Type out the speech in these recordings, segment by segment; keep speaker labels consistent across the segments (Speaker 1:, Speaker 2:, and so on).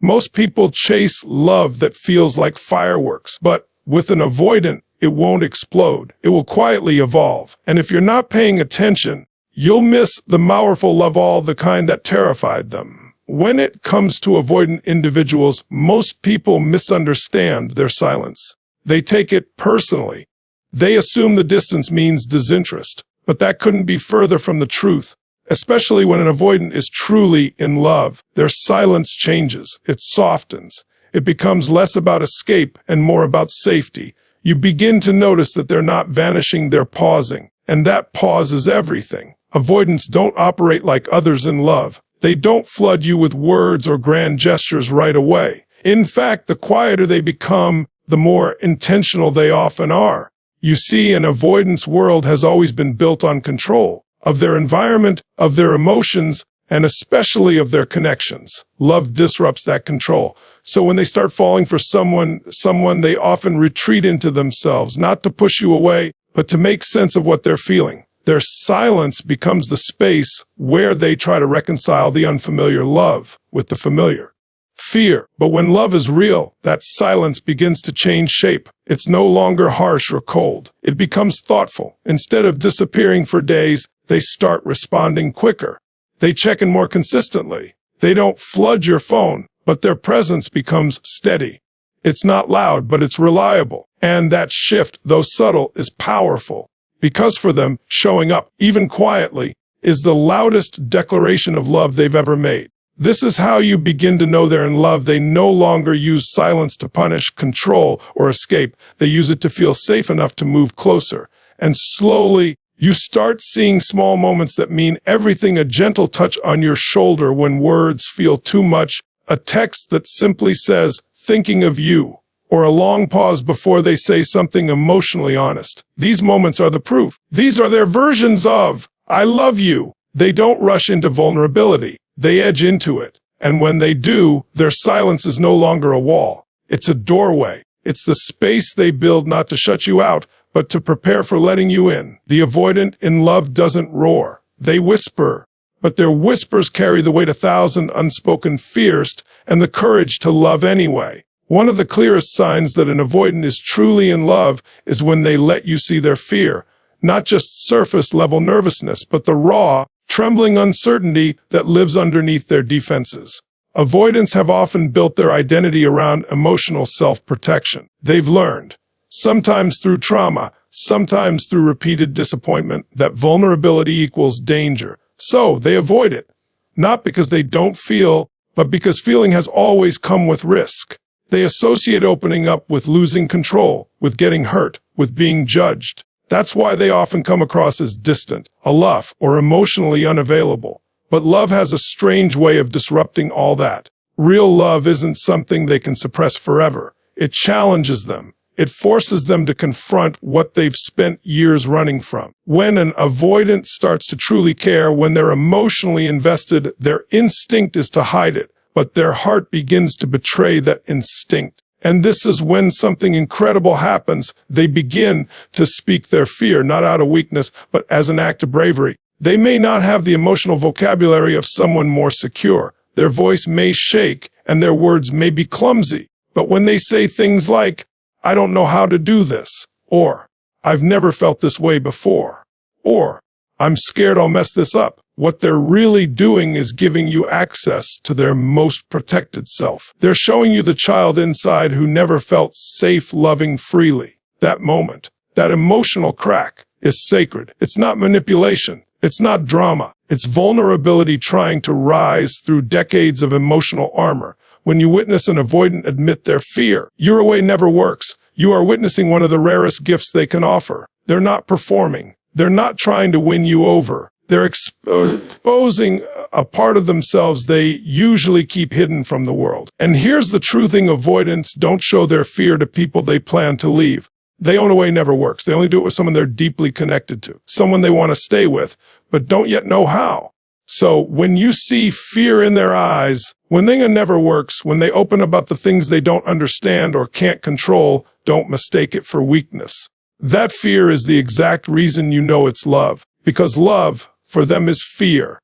Speaker 1: Most people chase love that feels like fireworks, but with an avoidant, it won't explode. It will quietly evolve. And if you're not paying attention, you'll miss the powerful love, all the kind that terrified them. When it comes to avoidant individuals, most people misunderstand their silence. They take it personally. They assume the distance means disinterest, but that couldn't be further from the truth. Especially when an avoidant is truly in love, their silence changes, it softens. It becomes less about escape and more about safety. You begin to notice that they're not vanishing, they're pausing. And that pause is everything. Avoidants don't operate like others in love. They don't flood you with words or grand gestures right away. In fact, the quieter they become, the more intentional they often are. You see, an avoidance world has always been built on control of their environment, of their emotions, and especially of their connections. Love disrupts that control. So when they start falling for someone, they often retreat into themselves, not to push you away, but to make sense of what they're feeling. Their silence becomes the space where they try to reconcile the unfamiliar love with the familiar fear. But when love is real, that silence begins to change shape. It's no longer harsh or cold. It becomes thoughtful. Instead of disappearing for days, they start responding quicker. They check in more consistently. They don't flood your phone, but their presence becomes steady. It's not loud, but it's reliable. And that shift, though subtle, is powerful. Because for them, showing up, even quietly, is the loudest declaration of love they've ever made. This is how you begin to know they're in love. They no longer use silence to punish, control, or escape. They use it to feel safe enough to move closer. And slowly, you start seeing small moments that mean everything: a gentle touch on your shoulder when words feel too much, a text that simply says, "thinking of you," or a long pause before they say something emotionally honest. These moments are the proof. These are their versions of, "I love you." They don't rush into vulnerability. They edge into it. And when they do, their silence is no longer a wall. It's a doorway. It's the space they build not to shut you out, but to prepare for letting you in. The avoidant in love doesn't roar. They whisper, but their whispers carry the weight 1,000 unspoken fears and the courage to love anyway. One of the clearest signs that an avoidant is truly in love is when they let you see their fear, not just surface-level nervousness, but the raw, trembling uncertainty that lives underneath their defenses. Avoidants have often built their identity around emotional self-protection. They've learned, sometimes through trauma, sometimes through repeated disappointment, that vulnerability equals danger. So they avoid it, not because they don't feel, but because feeling has always come with risk. They associate opening up with losing control, with getting hurt, with being judged. That's why they often come across as distant, aloof, or emotionally unavailable. But love has a strange way of disrupting all that. Real love isn't something they can suppress forever. It challenges them. It forces them to confront what they've spent years running from. When an avoidant starts to truly care, when they're emotionally invested, their instinct is to hide it, but their heart begins to betray that instinct. And this is when something incredible happens. They begin to speak their fear, not out of weakness, but as an act of bravery. They may not have the emotional vocabulary of someone more secure. Their voice may shake, and their words may be clumsy. But when they say things like, "I don't know how to do this," or "I've never felt this way before," or "I'm scared I'll mess this up," what they're really doing is giving you access to their most protected self. They're showing you the child inside who never felt safe loving freely. That moment, that emotional crack, is sacred. It's not manipulation. It's not drama. It's vulnerability trying to rise through decades of emotional armor. When you witness an avoidant admit their fear, your way never works. You are witnessing one of the rarest gifts they can offer. They're not performing. They're not trying to win you over. They're exposing a part of themselves they usually keep hidden from the world. And here's the true thing: avoidants don't show their fear to people they plan to leave. They own a way never works. They only do it with someone they're deeply connected to, someone they want to stay with, but don't yet know how. So when you see fear in their eyes, when they never works, when they open about the things they don't understand or can't control, don't mistake it for weakness. That fear is the exact reason you know it's love, because love, for them, is fear.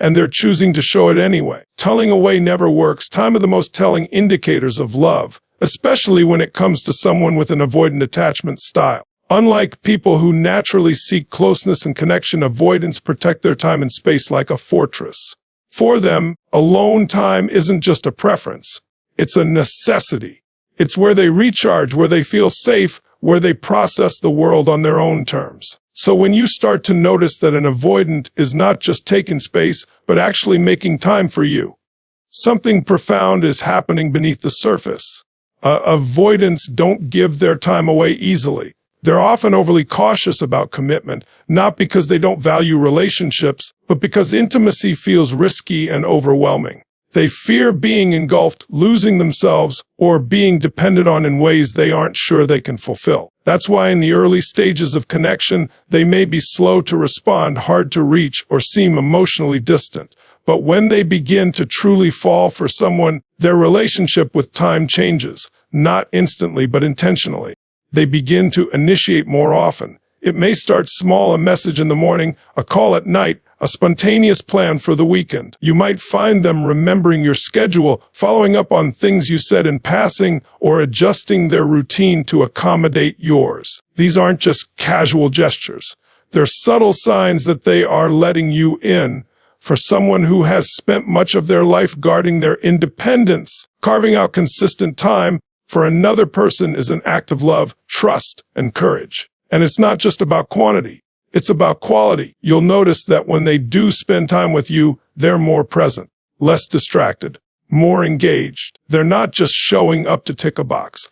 Speaker 1: and they're choosing to show it anyway. Tulling away never works. Time are the most telling indicators of love, especially when it comes to someone with an avoidant attachment style. Unlike people who naturally seek closeness and connection, avoidants protect their time and space like a fortress. For them, alone time isn't just a preference. It's a necessity. It's where they recharge, where they feel safe, where they process the world on their own terms. So when you start to notice that an avoidant is not just taking space, but actually making time for you, something profound is happening beneath the surface. Avoidants don't give their time away easily. They're often overly cautious about commitment, not because they don't value relationships, but because intimacy feels risky and overwhelming. They fear being engulfed, losing themselves, or being depended on in ways they aren't sure they can fulfill. That's why in the early stages of connection, they may be slow to respond, hard to reach, or seem emotionally distant. But when they begin to truly fall for someone, their relationship with time changes, not instantly but intentionally. They begin to initiate more often. It may start small, a message in the morning, a call at night, a spontaneous plan for the weekend. You might find them remembering your schedule, following up on things you said in passing, or adjusting their routine to accommodate yours. These aren't just casual gestures. They're subtle signs that they are letting you in. For someone who has spent much of their life guarding their independence, carving out consistent time for another person is an act of love, trust, and courage. And it's not just about quantity. It's about quality. You'll notice that when they do spend time with you, they're more present, less distracted, more engaged. They're not just showing up to tick a box.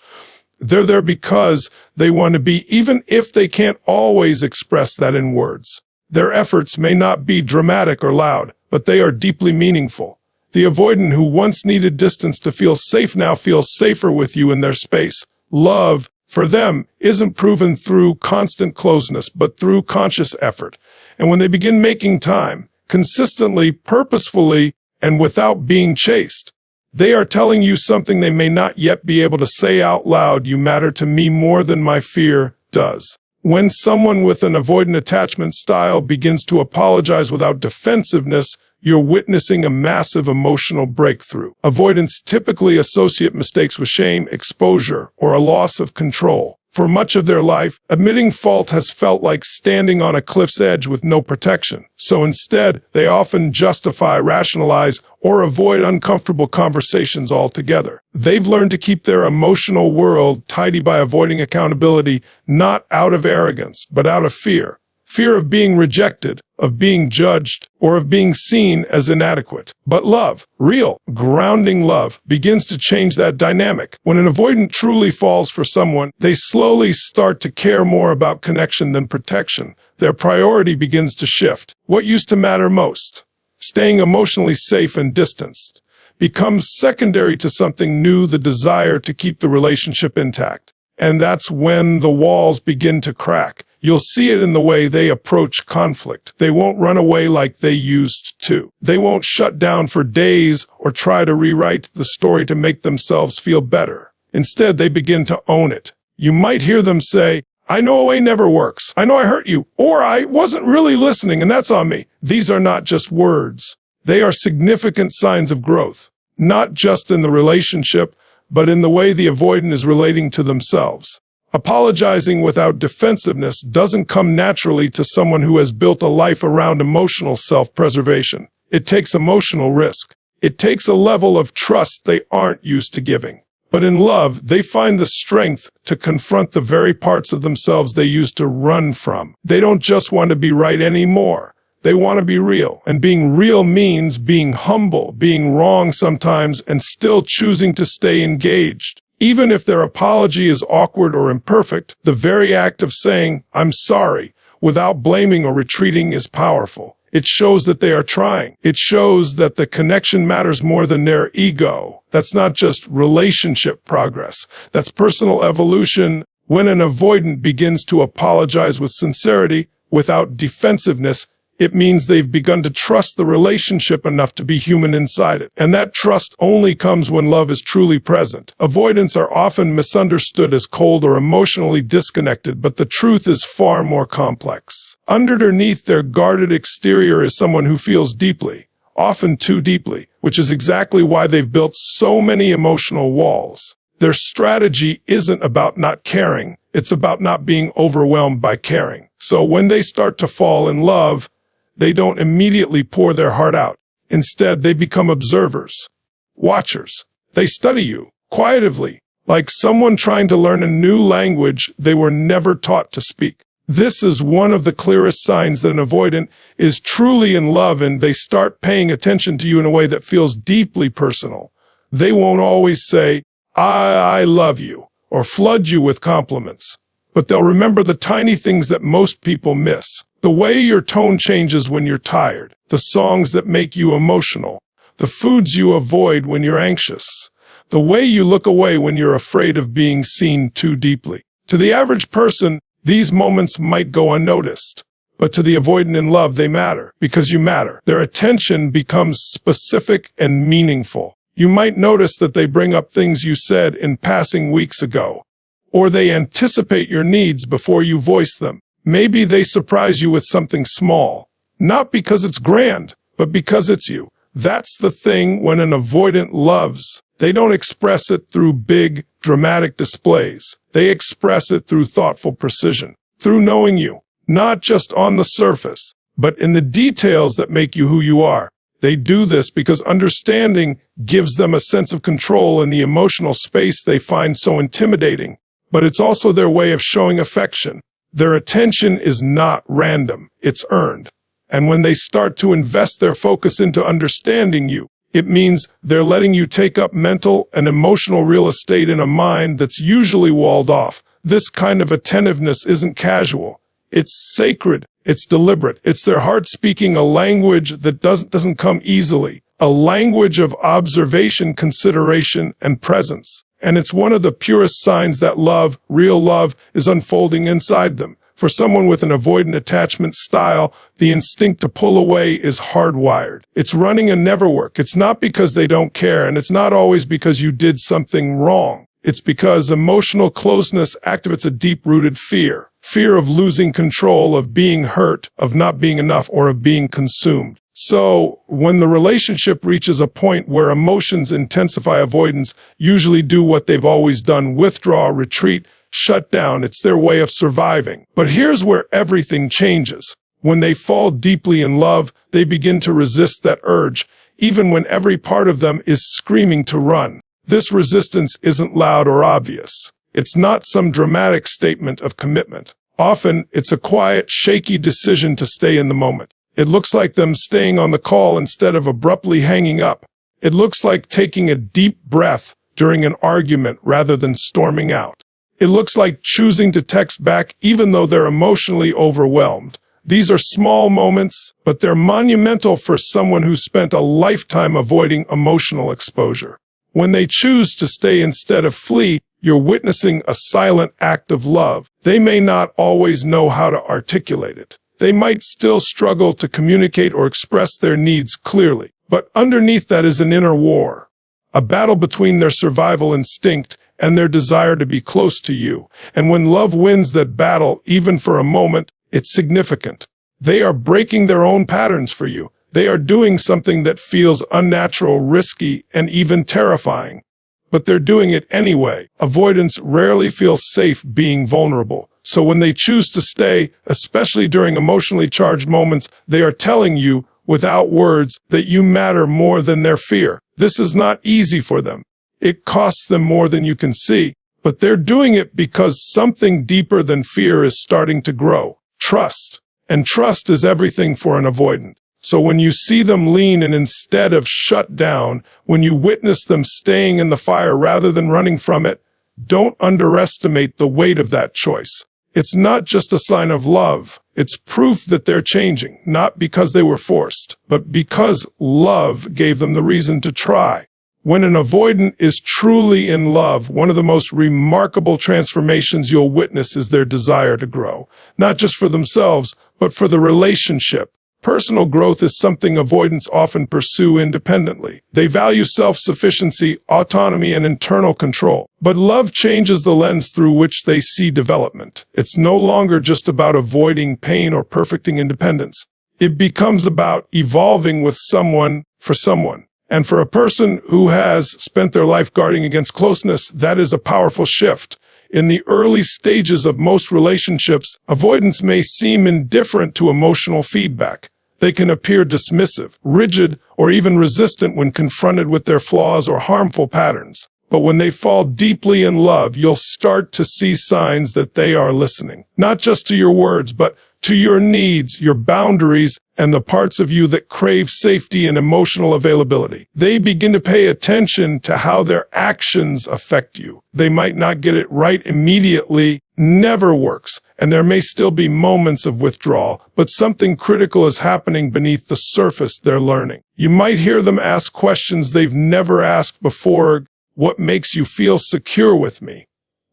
Speaker 1: They're there because they want to be, even if they can't always express that in words. Their efforts may not be dramatic or loud, but they are deeply meaningful. The avoidant who once needed distance to feel safe now feels safer with you in their space. Love, for them, isn't proven through constant closeness, but through conscious effort. And when they begin making time, consistently, purposefully, and without being chased, they are telling you something they may not yet be able to say out loud. You matter to me more than my fear does. When someone with an avoidant attachment style begins to apologize without defensiveness, you're witnessing a massive emotional breakthrough. Avoidants typically associate mistakes with shame, exposure, or a loss of control. For much of their life, admitting fault has felt like standing on a cliff's edge with no protection. So instead, they often justify, rationalize, or avoid uncomfortable conversations altogether. They've learned to keep their emotional world tidy by avoiding accountability, not out of arrogance, but out of fear. Fear of being rejected, of being judged, or of being seen as inadequate. But love, real, grounding love, begins to change that dynamic. When an avoidant truly falls for someone, they slowly start to care more about connection than protection. Their priority begins to shift. What used to matter most, staying emotionally safe and distanced, becomes secondary to something new, the desire to keep the relationship intact. And that's when the walls begin to crack. You'll see it in the way they approach conflict. They won't run away like they used to. They won't shut down for days or try to rewrite the story to make themselves feel better. Instead, they begin to own it. You might hear them say, "I know away never works. I know I hurt you," or "I wasn't really listening and that's on me." These are not just words. They are significant signs of growth, not just in the relationship, but in the way the avoidant is relating to themselves. Apologizing without defensiveness doesn't come naturally to someone who has built a life around emotional self-preservation. It takes emotional risk. It takes a level of trust they aren't used to giving. But in love, they find the strength to confront the very parts of themselves they used to run from. They don't just want to be right anymore. They want to be real. And being real means being humble, being wrong sometimes, and still choosing to stay engaged. Even if their apology is awkward or imperfect, the very act of saying, "I'm sorry," without blaming or retreating is powerful. It shows that they are trying. It shows that the connection matters more than their ego. That's not just relationship progress. That's personal evolution. When an avoidant begins to apologize with sincerity, without defensiveness, it means they've begun to trust the relationship enough to be human inside it. And that trust only comes when love is truly present. Avoidants are often misunderstood as cold or emotionally disconnected, but the truth is far more complex. Underneath their guarded exterior is someone who feels deeply, often too deeply, which is exactly why they've built so many emotional walls. Their strategy isn't about not caring, it's about not being overwhelmed by caring. So when they start to fall in love, they don't immediately pour their heart out. Instead, they become observers, watchers. They study you, quietly, like someone trying to learn a new language they were never taught to speak. This is one of the clearest signs that an avoidant is truly in love, and they start paying attention to you in a way that feels deeply personal. They won't always say, I love you, or flood you with compliments. But they'll remember the tiny things that most people miss. The way your tone changes when you're tired, the songs that make you emotional, the foods you avoid when you're anxious, the way you look away when you're afraid of being seen too deeply. To the average person, these moments might go unnoticed. But to the avoidant in love, they matter, because you matter. Their attention becomes specific and meaningful. You might notice that they bring up things you said in passing weeks ago, or they anticipate your needs before you voice them. Maybe they surprise you with something small, not because it's grand, but because it's you. That's the thing when an avoidant loves. They don't express it through big, dramatic displays. They express it through thoughtful precision, through knowing you, not just on the surface, but in the details that make you who you are. They do this because understanding gives them a sense of control in the emotional space they find so intimidating. But it's also their way of showing affection. Their attention is not random, it's earned. And when they start to invest their focus into understanding you, it means they're letting you take up mental and emotional real estate in a mind that's usually walled off. This kind of attentiveness isn't casual. It's sacred. It's deliberate. It's their heart speaking a language that doesn't come easily, a language of observation, consideration, and presence. And it's one of the purest signs that love, real love, is unfolding inside them. For someone with an avoidant attachment style, the instinct to pull away is hardwired. It's running a never work. It's not because they don't care, and it's not always because you did something wrong. It's because emotional closeness activates a deep-rooted fear. Fear of losing control, of being hurt, of not being enough, or of being consumed. So, when the relationship reaches a point where emotions intensify, avoidants usually do what they've always done: withdraw, retreat, shut down. It's their way of surviving. But here's where everything changes. When they fall deeply in love, they begin to resist that urge, even when every part of them is screaming to run. This resistance isn't loud or obvious. It's not some dramatic statement of commitment. Often, it's a quiet, shaky decision to stay in the moment. It looks like them staying on the call instead of abruptly hanging up. It looks like taking a deep breath during an argument rather than storming out. It looks like choosing to text back even though they're emotionally overwhelmed. These are small moments, but they're monumental for someone who spent a lifetime avoiding emotional exposure. When they choose to stay instead of flee, you're witnessing a silent act of love. They may not always know how to articulate it. They might still struggle to communicate or express their needs clearly. But underneath that is an inner war, a battle between their survival instinct and their desire to be close to you. And when love wins that battle, even for a moment, it's significant. They are breaking their own patterns for you. They are doing something that feels unnatural, risky, and even terrifying. But they're doing it anyway. Avoidants rarely feel safe being vulnerable. So when they choose to stay, especially during emotionally charged moments, they are telling you, without words, that you matter more than their fear. This is not easy for them. It costs them more than you can see. But they're doing it because something deeper than fear is starting to grow. Trust. And trust is everything for an avoidant. So when you see them lean in instead of shut down, when you witness them staying in the fire rather than running from it, don't underestimate the weight of that choice. It's not just a sign of love. It's proof that they're changing, not because they were forced, but because love gave them the reason to try. When an avoidant is truly in love, one of the most remarkable transformations you'll witness is their desire to grow, not just for themselves, but for the relationship. Personal growth is something avoidants often pursue independently. They value self-sufficiency, autonomy, and internal control. But love changes the lens through which they see development. It's no longer just about avoiding pain or perfecting independence. It becomes about evolving with someone, for someone. And for a person who has spent their life guarding against closeness, that is a powerful shift. In the early stages of most relationships, avoidants may seem indifferent to emotional feedback. They can appear dismissive, rigid, or even resistant when confronted with their flaws or harmful patterns. But when they fall deeply in love, you'll start to see signs that they are listening, not just to your words, but to your needs, your boundaries, and the parts of you that crave safety and emotional availability. They begin to pay attention to how their actions affect you. They might not get it right immediately, never works, and there may still be moments of withdrawal, but something critical is happening beneath the surface they're learning. You might hear them ask questions they've never asked before. What makes you feel secure with me?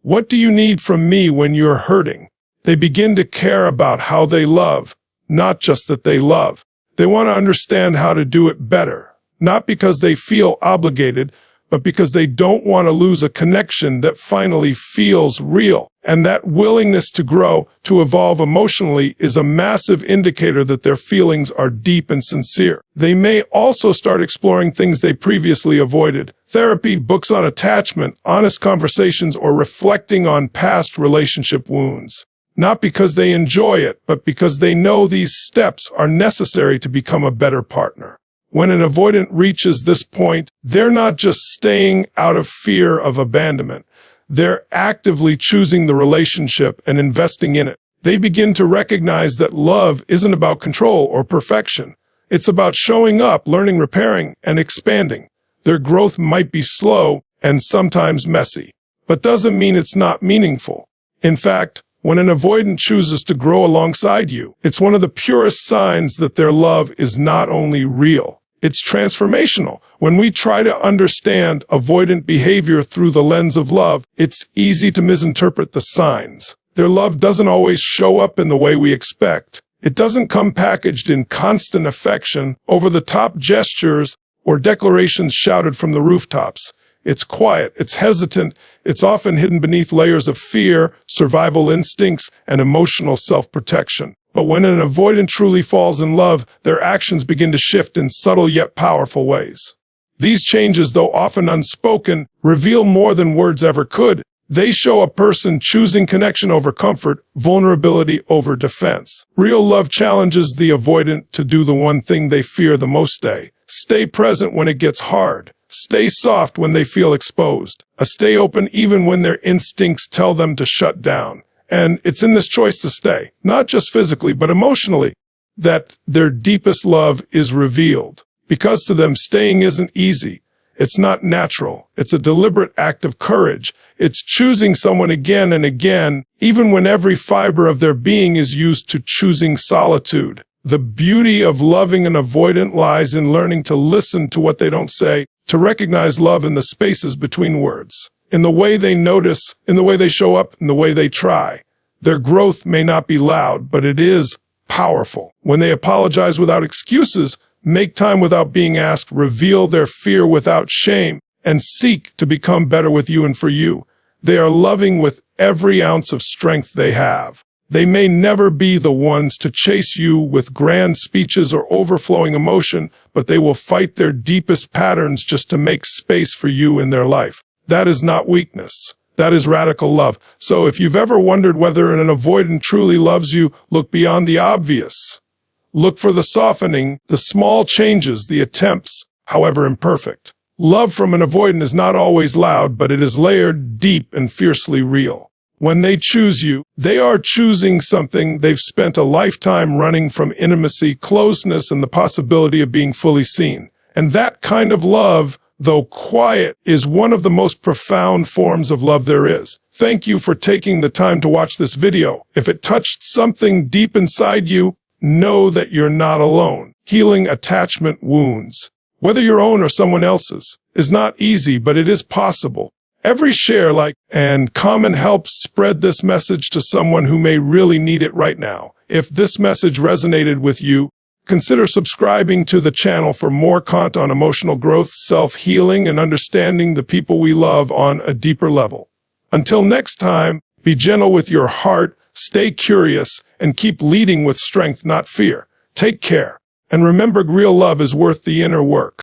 Speaker 1: What do you need from me when you're hurting? They begin to care about how they love, not just that they love. They want to understand how to do it better, not because they feel obligated, but because they don't want to lose a connection that finally feels real. And that willingness to grow, to evolve emotionally, is a massive indicator that their feelings are deep and sincere. They may also start exploring things they previously avoided. Therapy, books on attachment, honest conversations, or reflecting on past relationship wounds. Not because they enjoy it, but because they know these steps are necessary to become a better partner. When an avoidant reaches this point, they're not just staying out of fear of abandonment. They're actively choosing the relationship and investing in it. They begin to recognize that love isn't about control or perfection. It's about showing up, learning, repairing, and expanding. Their growth might be slow and sometimes messy, but doesn't mean it's not meaningful. In fact, when an avoidant chooses to grow alongside you, it's one of the purest signs that their love is not only real, it's transformational. When we try to understand avoidant behavior through the lens of love, it's easy to misinterpret the signs. Their love doesn't always show up in the way we expect. It doesn't come packaged in constant affection, over-the-top gestures, or declarations shouted from the rooftops. It's quiet, it's hesitant, it's often hidden beneath layers of fear, survival instincts, and emotional self-protection. But when an avoidant truly falls in love, their actions begin to shift in subtle yet powerful ways. These changes, though often unspoken, reveal more than words ever could. They show a person choosing connection over comfort, vulnerability over defense. Real love challenges the avoidant to do the one thing they fear the most. Stay present when it gets hard. Stay soft when they feel exposed. Stay open even when their instincts tell them to shut down. And it's in this choice to stay, not just physically, but emotionally, that their deepest love is revealed. Because to them, staying isn't easy. It's not natural. It's a deliberate act of courage. It's choosing someone again and again, even when every fiber of their being is used to choosing solitude. The beauty of loving an avoidant lies in learning to listen to what they don't say, to recognize love in the spaces between words, in the way they notice, in the way they show up, in the way they try. Their growth may not be loud, but it is powerful. When they apologize without excuses, make time without being asked, reveal their fear without shame, and seek to become better with you and for you, they are loving with every ounce of strength they have. They may never be the ones to chase you with grand speeches or overflowing emotion, but they will fight their deepest patterns just to make space for you in their life. That is not weakness. That is radical love. So if you've ever wondered whether an avoidant truly loves you, look beyond the obvious. Look for the softening, the small changes, the attempts, however imperfect. Love from an avoidant is not always loud, but it is layered, deep, and fiercely real. When they choose you, they are choosing something they've spent a lifetime running from: intimacy, closeness, and the possibility of being fully seen. And that kind of love, though quiet, is one of the most profound forms of love there is. Thank you for taking the time to watch this video. If it touched something deep inside you, know that you're not alone. Healing attachment wounds, whether your own or someone else's, is not easy, but it is possible. Every share, like, and comment helps spread this message to someone who may really need it right now. If this message resonated with you, consider subscribing to the channel for more content on emotional growth, self-healing, and understanding the people we love on a deeper level. Until next time, be gentle with your heart, stay curious, and keep leading with strength, not fear. Take care. And remember, real love is worth the inner work.